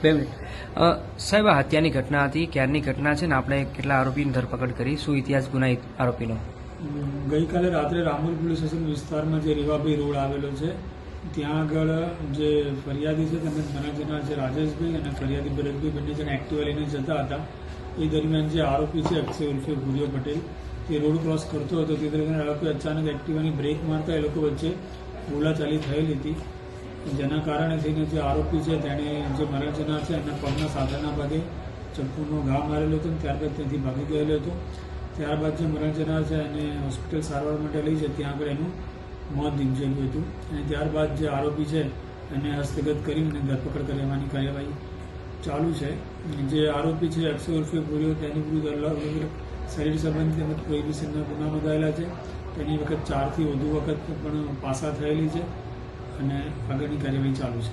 2 minute સાહેબ, આ હત્યાની ઘટના હતી, ક્યારની ઘટના છે ને આપણે કેટલા આરોપીની ધરપકડ કરી, શું ઇતિહાસ ગુનાહિત આરોપીનો? ગઈકાલે રાત્રે રામોલ પોલીસ સ્ટેશન વિસ્તારમાં જે રેવાભાઈ રોડ આવેલો છે ત્યાં આગળ જે ફરિયાદી છે તેમજ બનાવજનાર છે રાજેશભાઈ અને ફરિયાદી ભરતભાઈ બંને જણ એક્ટિવા લઈને જતા હતા. એ દરમિયાન જે આરોપી છે અક્ષય ઉર્ફે ભૂરિયો પટેલ તે રોડ ક્રોસ કરતો હતો. તે દરમિયાન આરોપી અચાનક એક્ટિવાની બ્રેક મારતા એ લોકો વચ્ચે બોલાચાલી થયેલી હતી, જેના કારણે થઈને જે આરોપી છે તેણે જે મરણજનાર છે એના પગના સાધાના ભાગે ચપ્પુનો ઘા મારેલો હતો અને ત્યારબાદ ત્યાંથી ભાગી ગયેલો હતો. ત્યારબાદ જે મરણજનાર છે એને હોસ્પિટલ સારવાર માટે લઈ છે, ત્યાં આગળ એનું મોત નીપજેલું હતું અને ત્યારબાદ જે આરોપી છે એને હસ્તગત કરીને ધરપકડ કરવાની કાર્યવાહી ચાલુ છે. જે આરોપી છે અક્ષય ઉર્ફે ભૂરિયો તેની વિરુદ્ધ અલગ શરીર સંબંધ તેમજ પ્રોહિબિશનના ગુના નોંધાયેલા છે. તેની વખત 4 થી વધુ વખત પણ પાસા થયેલી છે અને આગળની કાર્યવાહી ચાલુ છે.